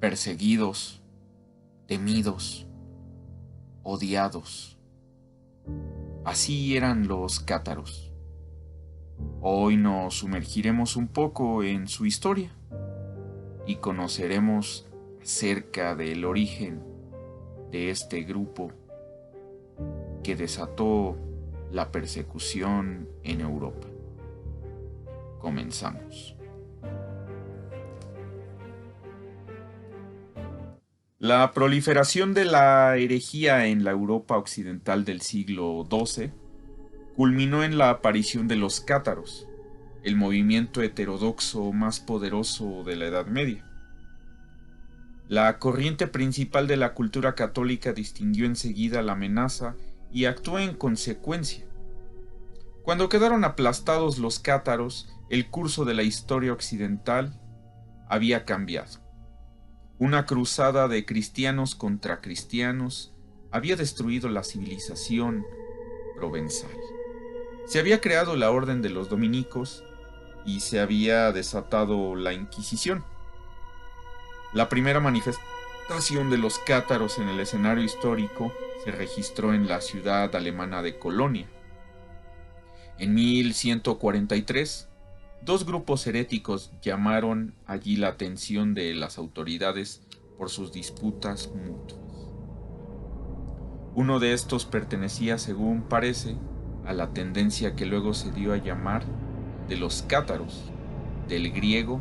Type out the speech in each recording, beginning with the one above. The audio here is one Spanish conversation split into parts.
perseguidos, temidos, odiados. Así eran los cátaros. Hoy nos sumergiremos un poco en su historia y conoceremos acerca del origen de este grupo que desató la persecución en Europa. Comenzamos. La proliferación de la herejía en la Europa occidental del siglo XII culminó en la aparición de los cátaros, el movimiento heterodoxo más poderoso de la Edad Media. La corriente principal de la cultura católica distinguió enseguida la amenaza y actuó en consecuencia. Cuando quedaron aplastados los cátaros, el curso de la historia occidental había cambiado. Una cruzada de cristianos contra cristianos había destruido la civilización provenzal. Se había creado la Orden de los Dominicos y se había desatado la Inquisición. La primera manifestación de los cátaros en el escenario histórico se registró en la ciudad alemana de Colonia. En 1143, dos grupos heréticos llamaron allí la atención de las autoridades por sus disputas mutuas. Uno de estos pertenecía, según parece, a la tendencia que luego se dio a llamar de los cátaros, del griego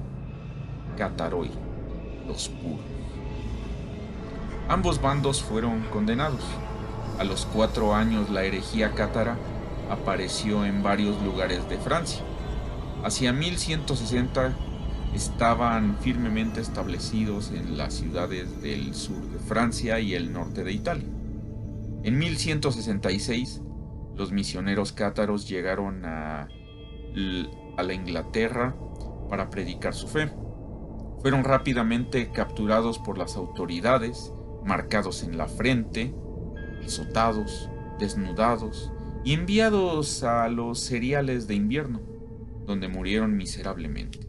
kataroi, los puros. Ambos bandos fueron condenados. A los 4 años la herejía cátara apareció en varios lugares de Francia. Hacia 1160 estaban firmemente establecidos en las ciudades del sur de Francia y el norte de Italia. En 1166, los misioneros cátaros llegaron a la Inglaterra para predicar su fe. Fueron rápidamente capturados por las autoridades, marcados en la frente, azotados, desnudados y enviados a los cereales de invierno, donde murieron miserablemente.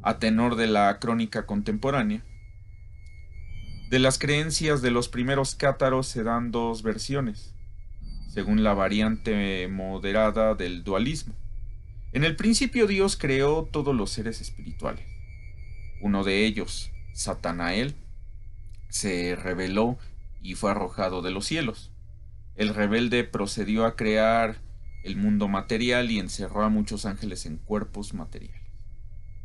A tenor de la crónica contemporánea, de las creencias de los primeros cátaros se dan dos versiones, según la variante moderada del dualismo. En el principio Dios creó todos los seres espirituales. Uno de ellos, Satanael, se rebeló y fue arrojado de los cielos. El rebelde procedió a crear el mundo material y encerró a muchos ángeles en cuerpos materiales.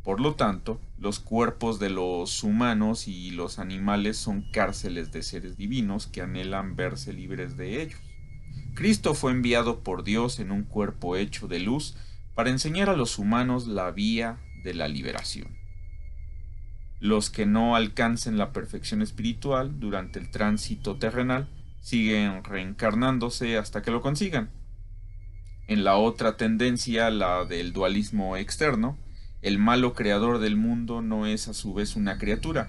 Por lo tanto, los cuerpos de los humanos y los animales son cárceles de seres divinos que anhelan verse libres de ellos. Cristo fue enviado por Dios en un cuerpo hecho de luz para enseñar a los humanos la vía de la liberación. Los que no alcancen la perfección espiritual durante el tránsito terrenal siguen reencarnándose hasta que lo consigan. En la otra tendencia, la del dualismo externo, el malo creador del mundo no es a su vez una criatura,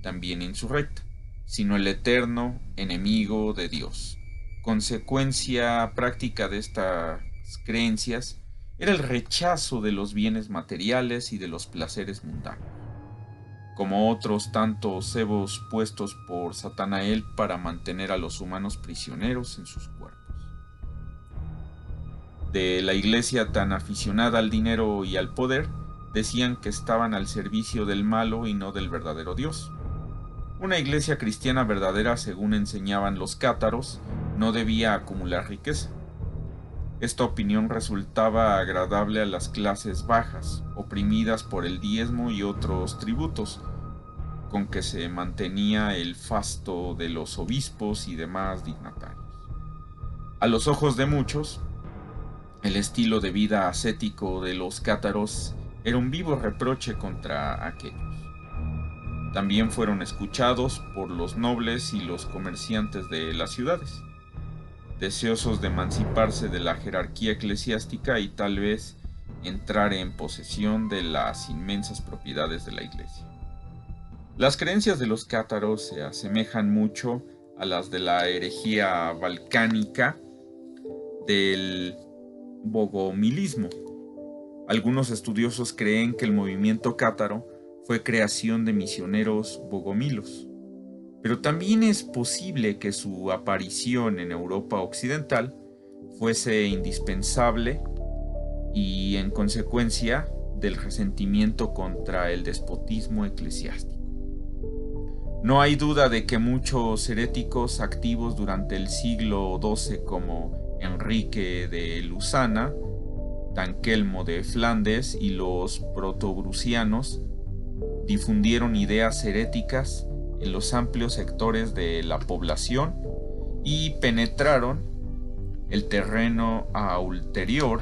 también insurrecta, sino el eterno enemigo de Dios. Consecuencia práctica de estas creencias era el rechazo de los bienes materiales y de los placeres mundanos, como otros tantos cebos puestos por Satanael para mantener a los humanos prisioneros en sus cuerpos. De la iglesia tan aficionada al dinero y al poder, decían que estaban al servicio del malo y no del verdadero Dios. Una iglesia cristiana verdadera, según enseñaban los cátaros, no debía acumular riqueza. Esta opinión resultaba agradable a las clases bajas, oprimidas por el diezmo y otros tributos, con que se mantenía el fasto de los obispos y demás dignatarios. A los ojos de muchos, el estilo de vida ascético de los cátaros era un vivo reproche contra aquellos. También fueron escuchados por los nobles y los comerciantes de las ciudades, deseosos de emanciparse de la jerarquía eclesiástica y tal vez entrar en posesión de las inmensas propiedades de la iglesia. Las creencias de los cátaros se asemejan mucho a las de la herejía balcánica del bogomilismo. Algunos estudiosos creen que el movimiento cátaro fue creación de misioneros bogomilos. Pero también es posible que su aparición en Europa occidental fuese indispensable y, en consecuencia, del resentimiento contra el despotismo eclesiástico. No hay duda de que muchos heréticos activos durante el siglo XII, como Enrique de Lusana, Dankelmo de Flandes y los protobrucianos, difundieron ideas heréticas en los amplios sectores de la población y penetraron el terreno a ulterior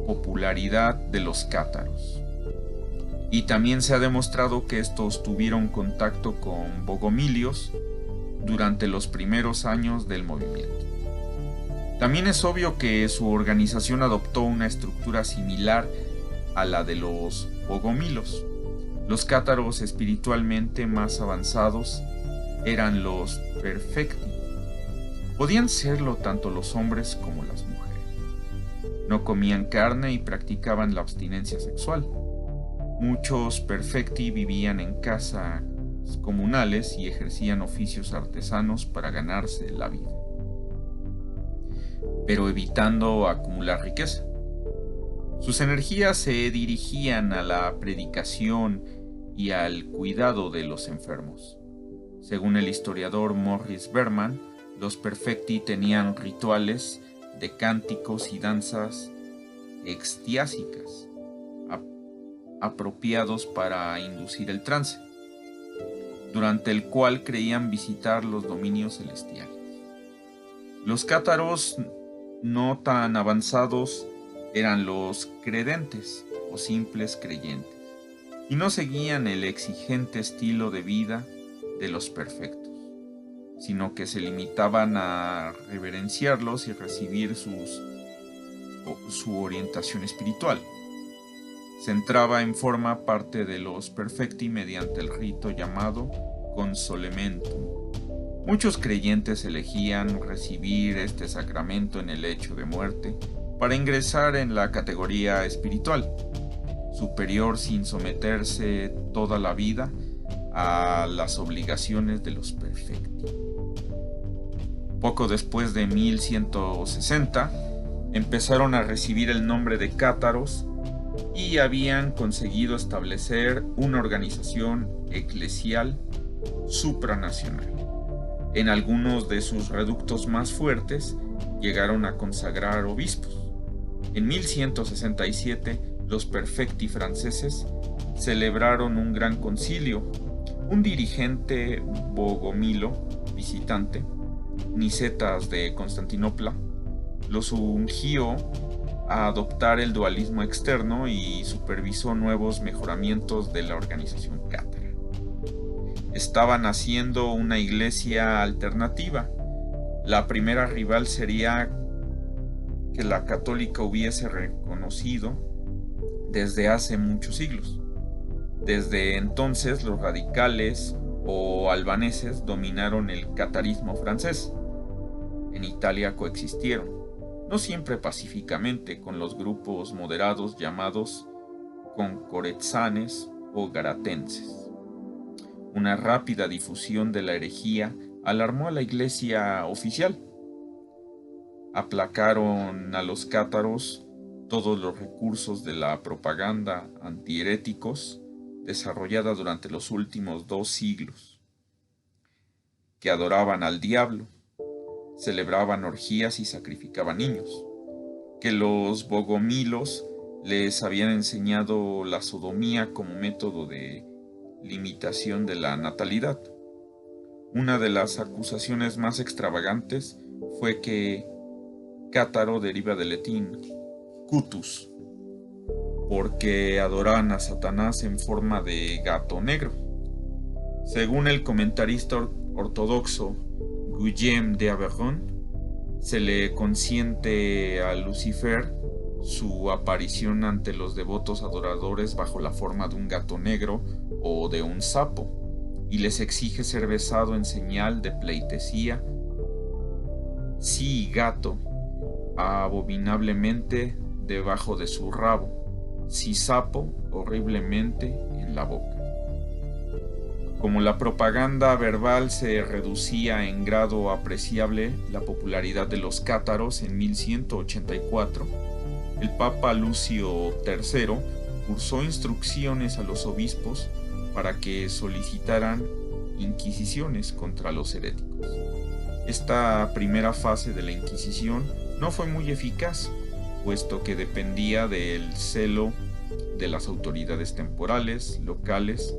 popularidad de los cátaros. Y también se ha demostrado que estos tuvieron contacto con bogomilios durante los primeros años del movimiento. También es obvio que su organización adoptó una estructura similar a la de los bogomilos. Los cátaros espiritualmente más avanzados eran los perfecti. Podían serlo tanto los hombres como las mujeres. No comían carne y practicaban la abstinencia sexual. Muchos perfecti vivían en casas comunales y ejercían oficios artesanos para ganarse la vida, pero evitando acumular riqueza. Sus energías se dirigían a la predicación y al cuidado de los enfermos. Según el historiador Morris Berman, los perfecti tenían rituales de cánticos y danzas extiásicas apropiados para inducir el trance, durante el cual creían visitar los dominios celestiales. Los cátaros no tan avanzados eran los credentes o simples creyentes, y no seguían el exigente estilo de vida de los perfectos, sino que se limitaban a reverenciarlos y recibir su orientación espiritual. Se entraba en forma parte de los perfecti mediante el rito llamado consolementum. Muchos creyentes elegían recibir este sacramento en el lecho de muerte para ingresar en la categoría espiritual superior sin someterse toda la vida a las obligaciones de los perfecti. Poco después de 1160 empezaron a recibir el nombre de cátaros y habían conseguido establecer una organización eclesial supranacional. En algunos de sus reductos más fuertes llegaron a consagrar obispos. En 1167 los perfecti franceses celebraron un gran concilio. Un dirigente bogomilo visitante, Nicetas de Constantinopla, los ungió a adoptar el dualismo externo y supervisó nuevos mejoramientos de la organización cátara. Estaban haciendo una iglesia alternativa. La primera rival sería que la católica hubiese reconocido desde hace muchos siglos. Desde entonces los radicales o albaneses dominaron el catarismo francés. En Italia coexistieron, no siempre pacíficamente, con los grupos moderados llamados concorezanes o garatenses. Una rápida difusión de la herejía alarmó a la iglesia oficial. Aplacaron a los cátaros todos los recursos de la propaganda antiheréticos desarrollada durante los últimos 2 siglos, que adoraban al diablo, celebraban orgías y sacrificaban niños, que los bogomilos les habían enseñado la sodomía como método de limitación de la natalidad. Una de las acusaciones más extravagantes fue que cátaro deriva del latín cutus, porque adoraban a Satanás en forma de gato negro. Según el comentarista ortodoxo Guillaume de Auvergne, se le consiente a Lucifer su aparición ante los devotos adoradores bajo la forma de un gato negro o de un sapo, y les exige ser besado en señal de pleitesía. Sí, gato, abominablemente debajo de su rabo, sí, sapo, horriblemente en la boca. Como la propaganda verbal se reducía en grado apreciable la popularidad de los cátaros en 1184, el Papa Lucio III cursó instrucciones a los obispos para que solicitaran inquisiciones contra los heréticos. Esta primera fase de la Inquisición no fue muy eficaz, puesto que dependía del celo de las autoridades temporales, locales,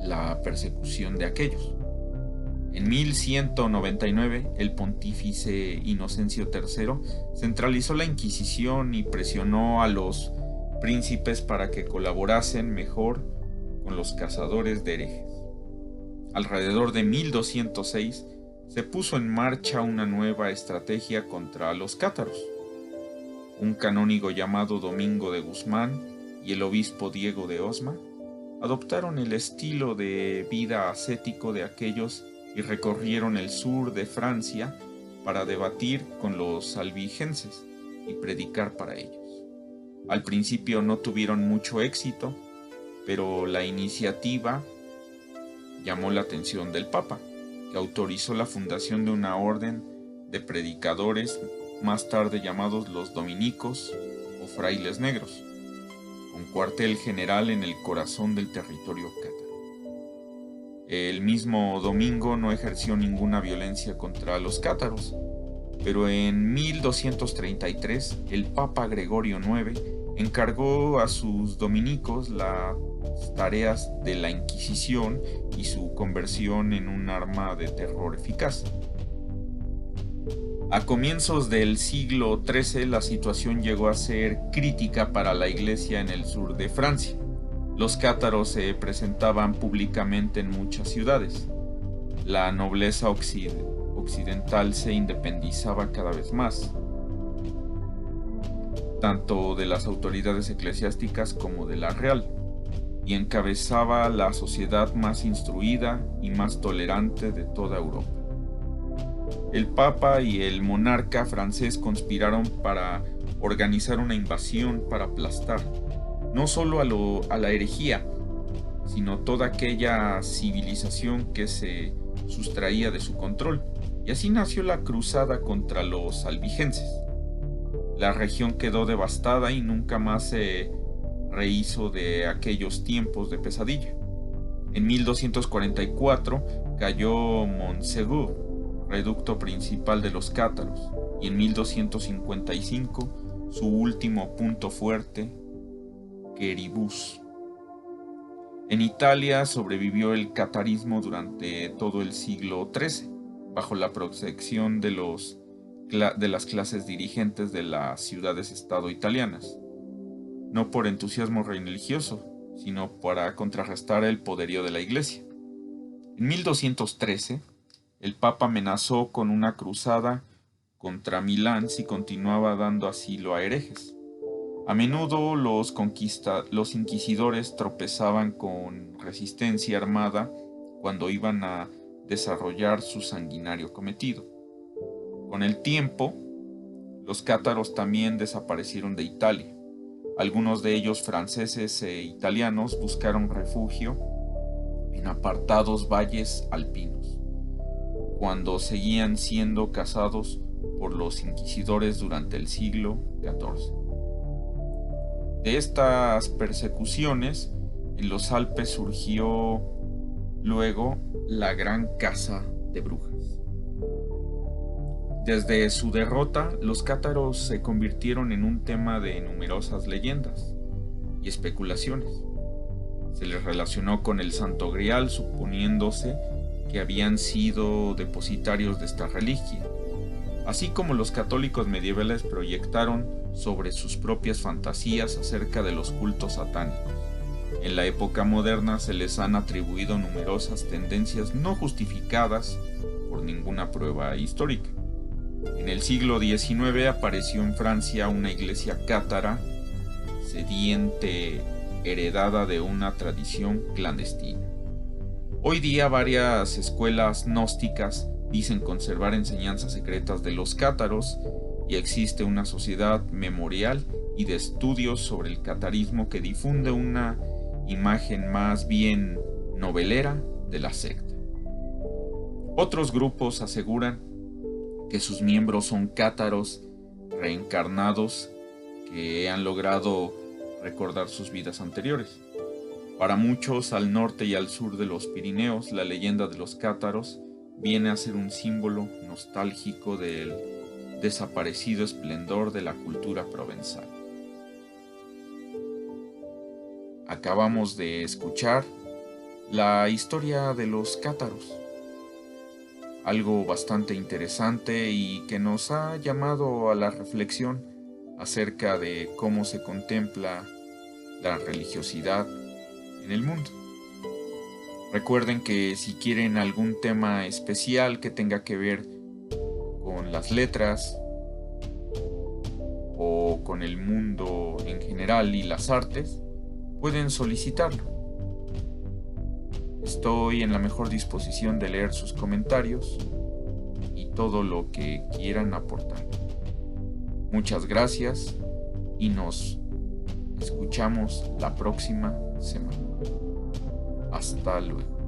la persecución de aquellos. En 1199, el pontífice Inocencio III centralizó la Inquisición y presionó a los príncipes para que colaborasen mejor con los cazadores de herejes. Alrededor de 1206 se puso en marcha una nueva estrategia contra los cátaros. Un canónigo llamado Domingo de Guzmán y el obispo Diego de Osma adoptaron el estilo de vida ascético de aquellos y recorrieron el sur de Francia para debatir con los albigenses y predicar para ellos. Al principio no tuvieron mucho éxito, pero la iniciativa llamó la atención del Papa, que autorizó la fundación de una orden de predicadores más tarde llamados los dominicos o frailes negros, con cuartel general en el corazón del territorio cátaro. El mismo Domingo no ejerció ninguna violencia contra los cátaros, pero en 1233 el Papa Gregorio IX encargó a sus dominicos las tareas de la Inquisición y su conversión en un arma de terror eficaz. A comienzos del siglo XIII la situación llegó a ser crítica para la Iglesia en el sur de Francia. Los cátaros se presentaban públicamente en muchas ciudades. La nobleza occidental se independizaba cada vez más, tanto de las autoridades eclesiásticas como de la real, y encabezaba la sociedad más instruida y más tolerante de toda Europa. El Papa y el monarca francés conspiraron para organizar una invasión para aplastar no solo a la herejía, sino toda aquella civilización que se sustraía de su control, y así nació la cruzada contra los albigenses. La región quedó devastada y nunca más se rehizo de aquellos tiempos de pesadilla. En 1244 cayó Montségur, reducto principal de los cátaros, y en 1255 su último punto fuerte, Queribus. En Italia sobrevivió el catarismo durante todo el siglo XIII, bajo la protección de las clases dirigentes de las ciudades-estado italianas, no por entusiasmo religioso, sino para contrarrestar el poderío de la Iglesia. En 1213, el Papa amenazó con una cruzada contra Milán si continuaba dando asilo a herejes. A menudo los inquisidores tropezaban con resistencia armada cuando iban a desarrollar su sanguinario cometido. Con el tiempo, los cátaros también desaparecieron de Italia. Algunos de ellos, franceses e italianos, buscaron refugio en apartados valles alpinos, cuando seguían siendo cazados por los inquisidores durante el siglo XIV. De estas persecuciones, en los Alpes surgió luego la gran caza de brujas. Desde su derrota, los cátaros se convirtieron en un tema de numerosas leyendas y especulaciones. Se les relacionó con el Santo Grial, suponiéndose que habían sido depositarios de esta reliquia, así como los católicos medievales proyectaron sobre sus propias fantasías acerca de los cultos satánicos. En la época moderna se les han atribuido numerosas tendencias no justificadas por ninguna prueba histórica. En el siglo XIX apareció en Francia una iglesia cátara sediente, heredada de una tradición clandestina. Hoy día varias escuelas gnósticas dicen conservar enseñanzas secretas de los cátaros, y existe una sociedad memorial y de estudios sobre el catarismo que difunde una imagen más bien novelera de la secta. Otros grupos aseguran que sus miembros son cátaros reencarnados que han logrado recordar sus vidas anteriores. Para muchos, al norte y al sur de los Pirineos, la leyenda de los cátaros viene a ser un símbolo nostálgico del desaparecido esplendor de la cultura provenzal. Acabamos de escuchar la historia de los cátaros, algo bastante interesante y que nos ha llamado a la reflexión acerca de cómo se contempla la religiosidad en el mundo. Recuerden que si quieren algún tema especial que tenga que ver con las letras o con el mundo en general y las artes, pueden solicitarlo. Estoy en la mejor disposición de leer sus comentarios y todo lo que quieran aportar. Muchas gracias y nos escuchamos la próxima semana. Hasta luego.